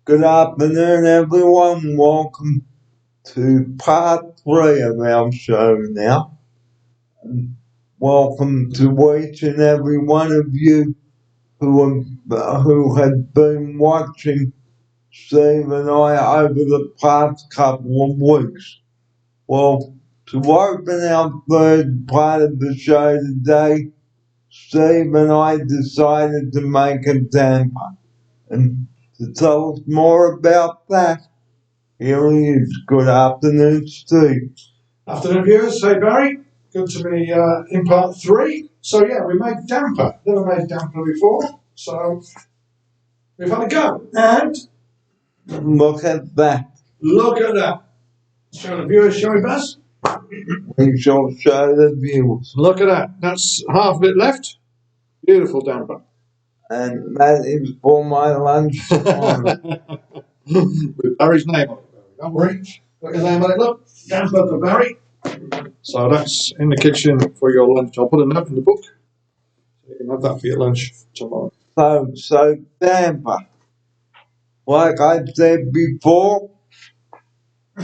Good afternoon, everyone. Welcome to part 3 of our show now. Welcome to each and every one of you who have been watching Steve and I over the past couple of weeks. Well, to open our third part of the show today, Steve and I decided to make a damper. And to tell us more about that, here he is. Good afternoon, Steve. Afternoon, viewers. Hey, Barry. Good to be in part 3. So, yeah, we made damper. Never made damper before. So, we've had a go. And look at that. Look at that. Show the viewers, shall we, Buzz? We shall show the viewers. Look at that. That's half of it left. Beautiful damper. And that is for my lunch tomorrow. With Barry's name on it. Don't worry. Got your name on it, look. Damper for Barry. So that's in the kitchen for your lunch. I'll put a note in the book. So you can have that for your lunch tomorrow. So damper. Like I said before,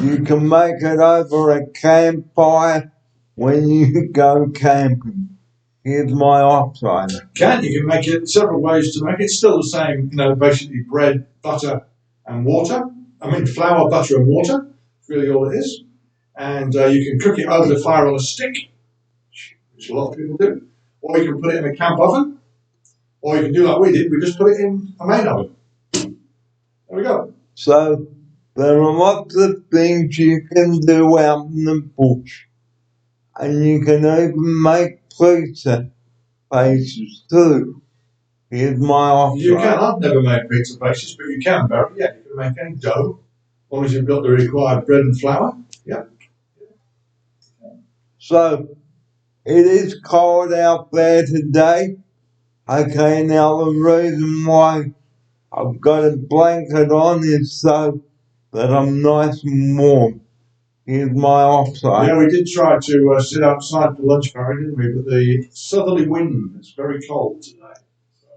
you can make it over a campfire when you go camping. Here's my offside. You can make it several ways to make it. It's still the same, basically bread, butter and water. Flour, butter and water. That's really all it is. And you can cook it over the fire on a stick, which a lot of people do. Or you can put it in a camp oven. Or you can do like we did. We just put it in a main oven. There we go. So there are lots of things you can do out in the bush. And you can even make pizza bases too. Here's my offer. You can. I've never made pizza bases, but you can, Barry. Yeah, you can make any dough, as long as you've got the required bread and flour. Yeah. So it is cold out there today. Okay, now the reason why I've got a blanket on is so that I'm nice and warm. Here's my offside. Yeah, we did try to sit outside for lunch, Barry, didn't we? But the southerly wind is very cold today. So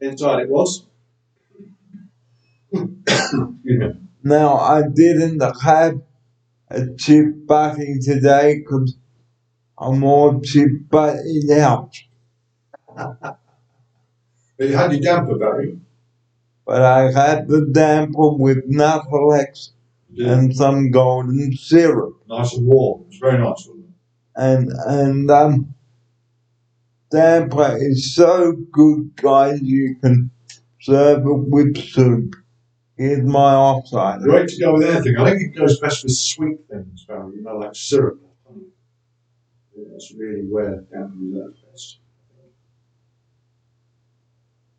inside it was. Now, I didn't have a chip butty today because I'm all chip butted out. But you had your damper, Barry. But I had the damper with Nuttelex and some golden syrup. Nice and warm. It's very nice, wasn't it? And damper is so good, guys, you can serve it with soup. Here's my offside. Great to go with anything. I think it goes best with sweet things, Barry. Like syrup. Yeah, that's really where damper is at best.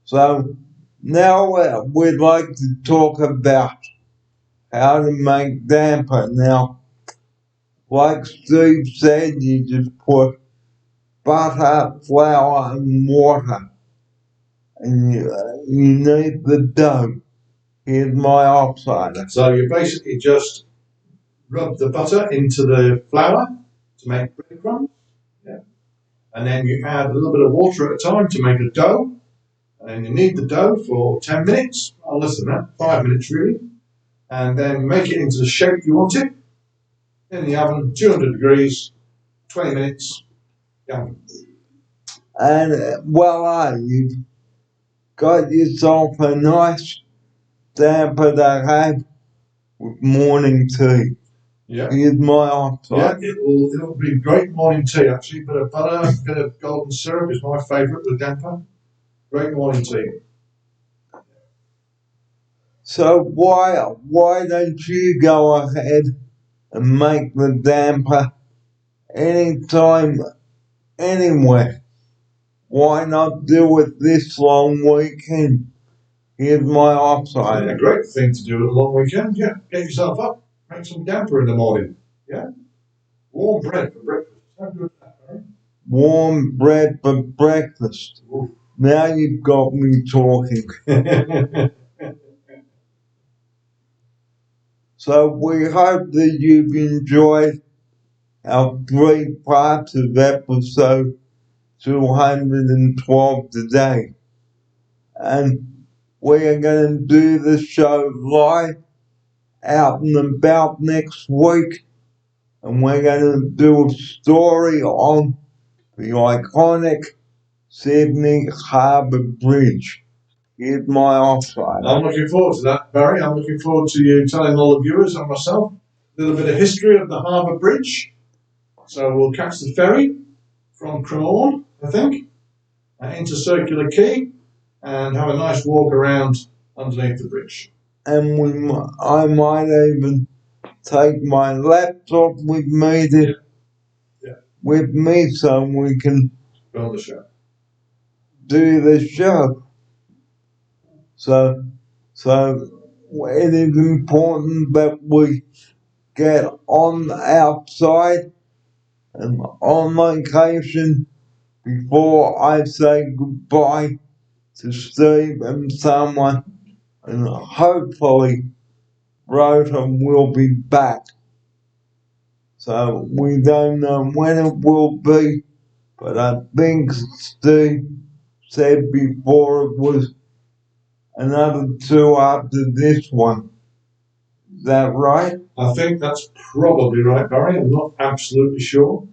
So now we'd like to talk about how to make damper. Now, like Steve said, you just put butter, flour, and water, and you need the dough. Here's my offside. So you basically just rub the butter into the flour to make breadcrumbs. Yeah. And then you add a little bit of water at a time to make a dough. And then you knead the dough for 10 minutes, or less than that, 5 minutes really. And then make it into the shape you want it. In the oven, 200 degrees, 20 minutes. Yum. And voila, you've got yourself a nice damper to have with morning tea. Yeah. Here's my offside. Yeah, it'll be great morning tea actually. Bit of butter, bit of golden syrup is my favourite with damper. Great morning tea. So why don't you go ahead and make the damper anytime, anywhere? Why not do it this long weekend? Here's my offside. Yeah, great thing to do at a long weekend. Yeah, get yourself up, make some damper in the morning. Yeah, warm bread for breakfast. How good is that, right? Warm bread for breakfast. Ooh. Now you've got me talking. So we hope that you've enjoyed our 3 parts of episode 212 today. And we're going to do the show live out and about next week, and we're going to do a story on the iconic Sydney Harbour Bridge. Here's my offside. I'm looking forward to that, Barry. I'm looking forward to you telling all the viewers and myself a little bit of history of the Harbour Bridge. So we'll catch the ferry from Cremorne, I think, into Circular Quay, and have a nice walk around underneath the bridge. And I might even take my laptop with me with me so we can Film the show. do the show. So it is important that we get on outside and on location before I say goodbye to Steve and someone, and hopefully Rota will be back. So we don't know when it will be, but I think Steve said before it was another 2 after this one. Is that right? I think that's probably right, Barry. I'm not absolutely sure,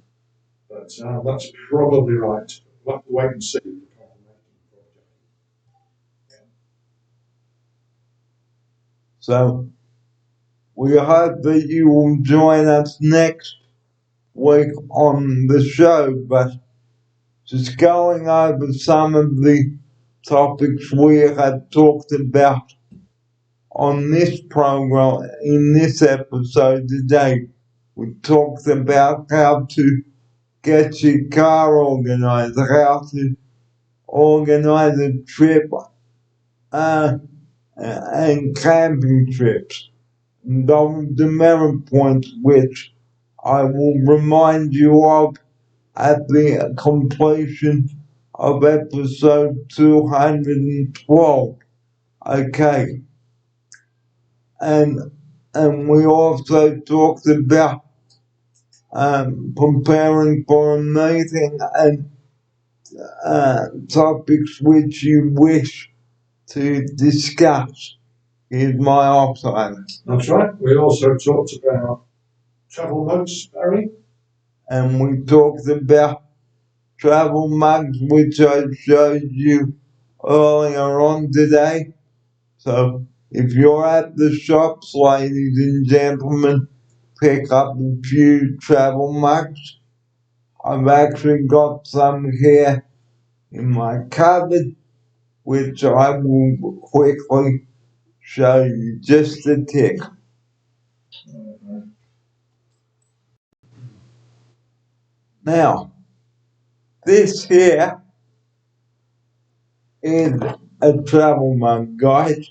but that's probably right. We'll have to wait and see. So we hope that you will join us next week on the show, but just going over some of the topics we had talked about on this program in this episode today. We talked about how to get your car organized, how to organize a trip and camping trips. And those demerit points which I will remind you of at the completion of episode 212. Okay. And we also talked about preparing for a meeting and topics which you wish to discuss. Here's my offside. That's right. We also talked about travel mugs, Barry. And we talked about travel mugs, which I showed you earlier on today. So if you're at the shops, ladies and gentlemen, pick up a few travel mugs. I've actually got some here in my cupboard, which I will quickly show you. Just a tick. Now, this here is a travel mug, guys.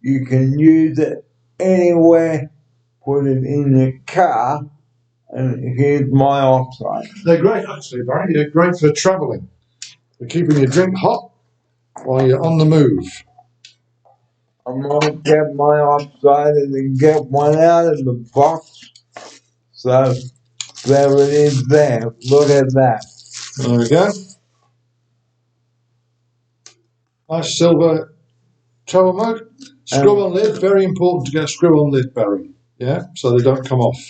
You can use it anywhere, put it in your car, and here's my offside. They're great, actually, Barry. They're great for travelling, for keeping your drink hot while you're on the move. I might get my offside and get one out of the box. So there it is there. Look at that. There we go. Nice silver travel mug. Screw-on lid. Very important to get a screw-on lid, Barry. Yeah, so they don't come off.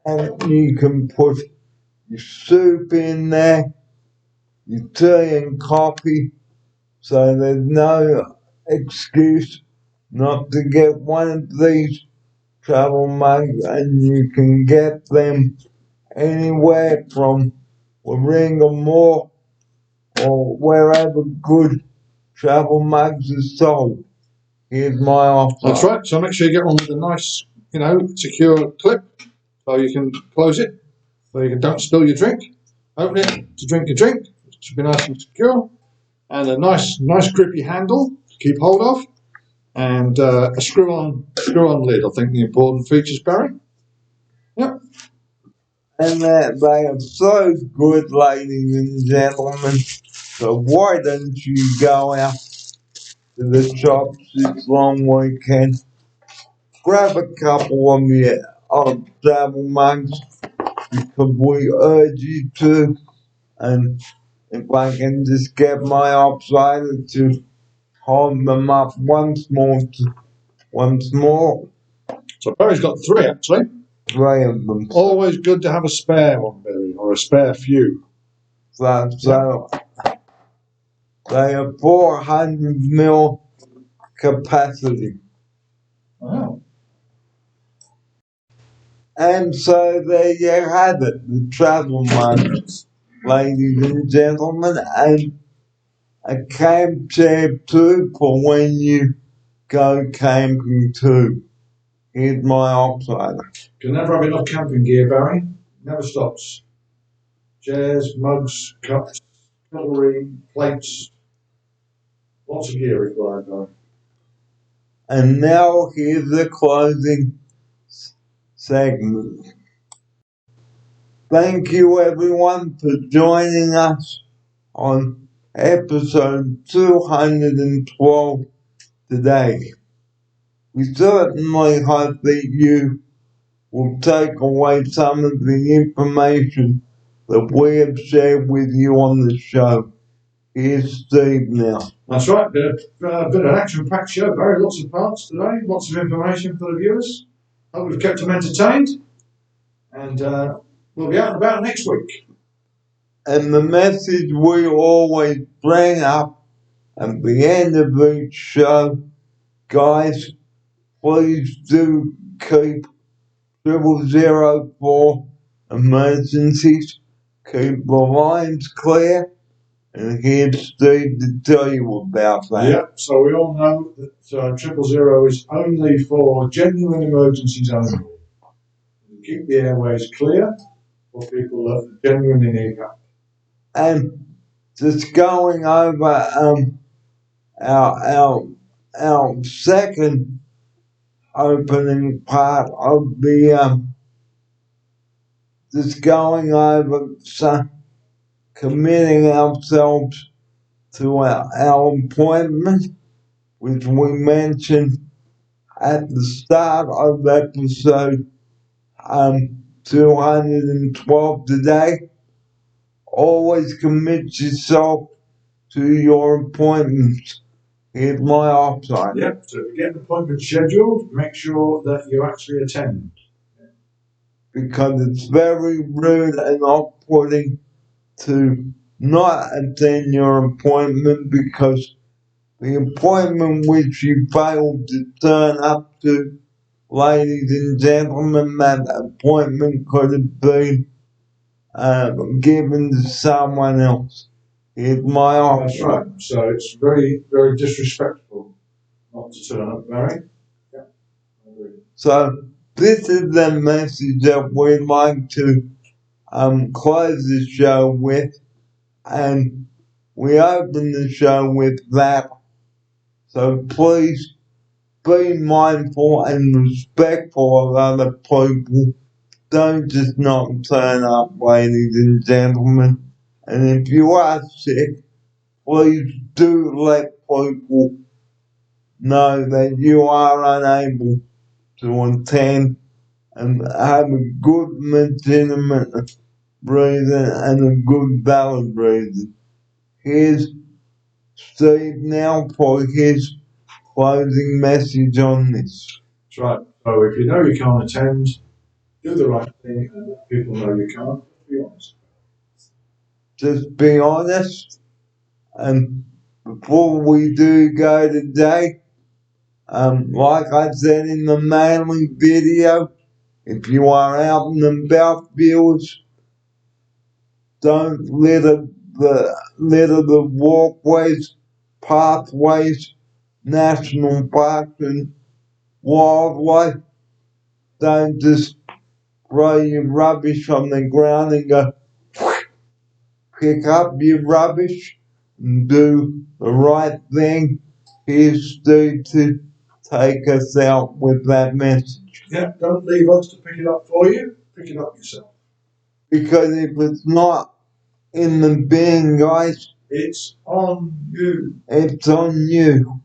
And you can put your soup in there, your tea and coffee, so there's no excuse not to get one of these travel mugs, and you can get them anywhere from Warringah Mall or wherever good travel mugs are sold. Here's my offer. That's right. So make sure you get one with a nice, secure clip so you can close it so you don't spill your drink. Open it to drink your drink. It should be nice and secure. And a nice grippy handle to keep hold of. And a screw-on lid. I think the important features, Barry. Yep. And they are so good, ladies and gentlemen. So why don't you go out to the shops this long weekend, grab a couple of travel mugs, because we urge you to. And if I can just get my offside to hold them up once more. So Barry's got 3 actually. 3 of them. Always good to have a spare one, Barry, or a spare few. So they are 400 ml capacity. Wow. And so there you have it, the travel mugs, ladies and gentlemen, and a camp chair too for when you go camping too. Here's my operator. Can never have enough camping gear, Barry. Never stops. Chairs, mugs, cups, cutlery, plates. Lots of gear required, Barry. And now here's the closing segment. Thank you everyone for joining us on episode 212 today. We certainly hope that you will take away some of the information that we have shared with you on the show. Here's Steve now. That's right. Bit of an action-packed show, Barry. Lots of parts today. Lots of information for the viewers. Hope we've kept them entertained. And we'll be out and about next week. And the message we always bring up at the end of each show, guys, please do keep 0004 for emergencies. Keep the lines clear. And here's Steve to tell you about that. Yeah, so we all know that 000 is only for genuine emergencies only. Keep the airways clear for people that genuinely need help. And just going over our second opening part of the just going over some committing ourselves to our appointment, which we mentioned at the start of episode 212 today. Always commit yourself to your appointments. Here's my option. Yep, so if you get an appointment scheduled, make sure that you actually attend. Because it's very rude and off-putting to not attend your appointment because the appointment which you failed to turn up to, ladies and gentlemen, that appointment could have been given to someone else. Here's my option. That's right. So it's very, very disrespectful not to turn up, Barry. Yeah, I agree. So this is the message that we'd like to close the show with, and we open the show with that. So please be mindful and respectful of other people. Don't just not turn up, ladies and gentlemen. And if you are sick, please do let people know that you are unable to attend and have a good legitimate reason and a good valid reason. Here's Steve now for his closing message on this. That's right. So if you know you can't attend, do the right thing and let people know you can't. Be honest. Just be honest. And before we do go today, like I said in the mailing video, if you are out and about, viewers, don't litter the walkways, pathways, national parks, and wildlife. Don't just throw your rubbish on the ground and go pick up your rubbish and do the right thing. Here's Steve to take us out with that message. Yeah, don't leave us to pick it up for you. Pick it up yourself. Because if it's not in the bin, guys, it's on you. It's on you.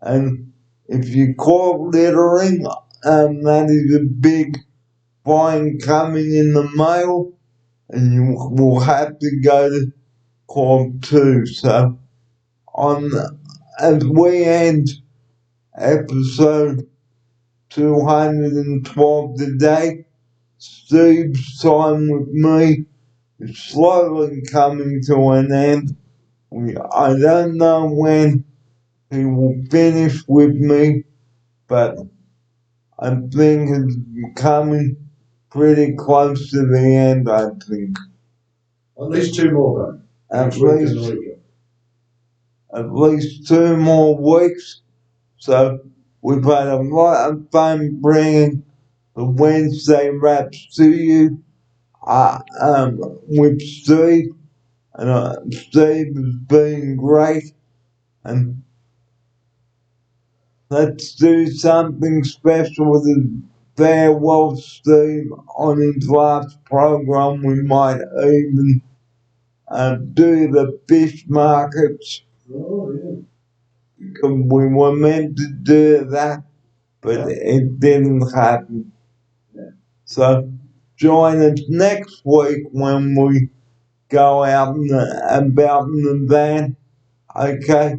And if you caught littering, that is a big fine coming in the mail, and you will have to go to court too. So, on as we end episode 212 today, Steve's time with me is slowly coming to an end. I don't know when he will finish with me, but I think it's coming pretty close to the end, I think. At least 2 more, though. At Next week and the least, weekend. at least 2 more weeks. So we've had a lot of fun bringing the Wednesday Raps to you with Steve. And Steve has been great. And let's do something special with the farewell Steve on his last program. We might even do the fish markets. Oh, yeah. We were meant to do that, but it didn't happen. Yeah. So join us next week when we go out about in the van. Okay,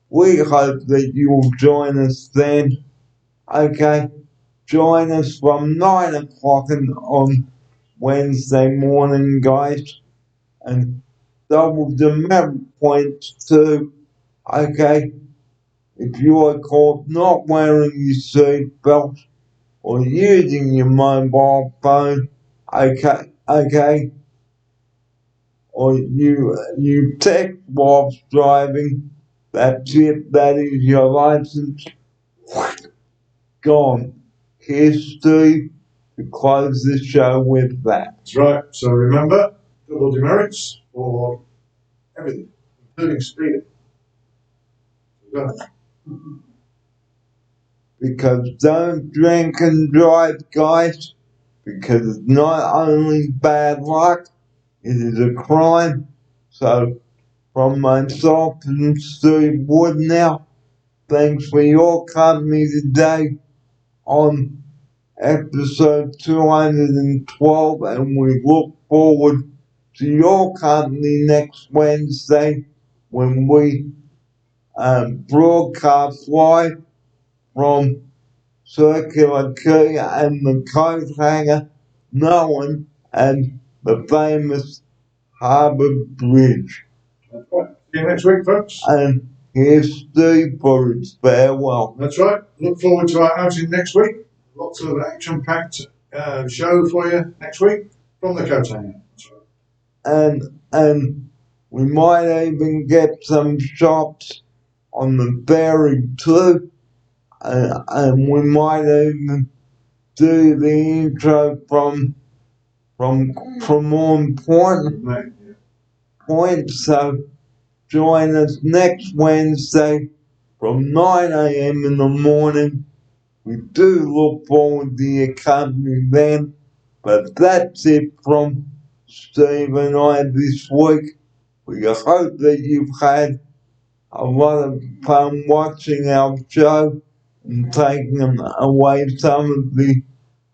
we hope that you'll join us then. Okay, join us from 9 o'clock on Wednesday morning, guys, and double demerit points too. Okay, if you are caught not wearing your seatbelt or using your mobile phone, okay, or you text whilst driving, that's it, that is your license, gone. Here's Steve to close the show with that. That's right. So remember, double demerits for everything, including speeding. Go. Because don't drink and drive, guys, because it's not only bad luck, it is a crime. So, from myself and Steve Wood now, thanks for your company today on episode 212, and we look forward to your company next Wednesday when we broadcast live from Circular Quay and the coat hanger known as the famous Harbour Bridge. That's right. See you next week, folks. And here's Steve for his farewell. That's right. Look forward to our outing next week. Lots of action-packed show for you next week from the coat hanger. That's right. And we might even get some shots on the ferry too. And we might even do the intro from Cremorne Point. So join us next Wednesday from 9 a.m. in the morning. We do look forward to your company then. But that's it from Steve and I this week. We hope that you've had a lot of fun watching our show and taking away some of the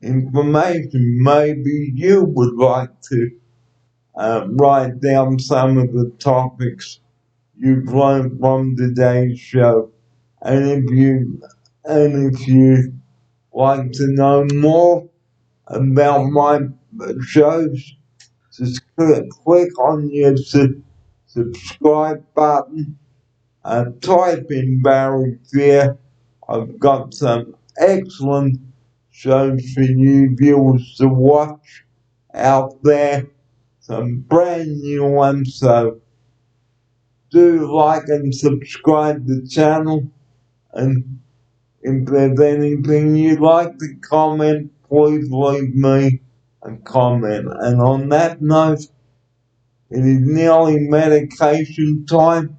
information. Maybe you would like to write down some of the topics you've learned from today's show. And if you like to know more about my shows, just click on your subscribe button and type in Barry Fear. I've got some excellent shows for you viewers to watch out there, some brand new ones, so do like and subscribe to the channel, and if there's anything you'd like to comment, please leave me a comment. And on that note, it is nearly medication time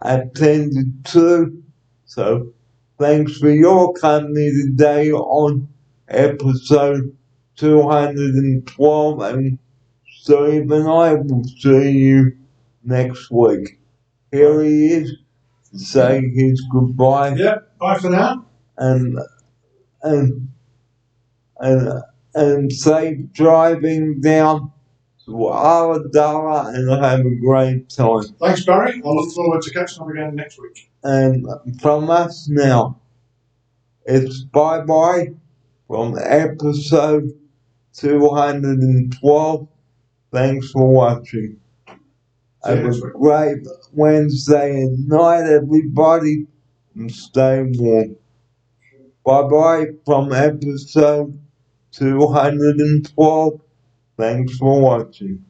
at 10 to 2, so thanks for your company today on episode 212, and Steve and I will see you next week. Here he is to say his goodbye. Yeah, bye for now. And safe driving down to Aladala and have a great time. Thanks, Barry. I look forward to catching up again next week. And from us now, it's bye-bye from episode 212. Thanks for watching. Have a great Wednesday and night, everybody, and stay warm. Bye-bye from episode 212. Thanks for watching.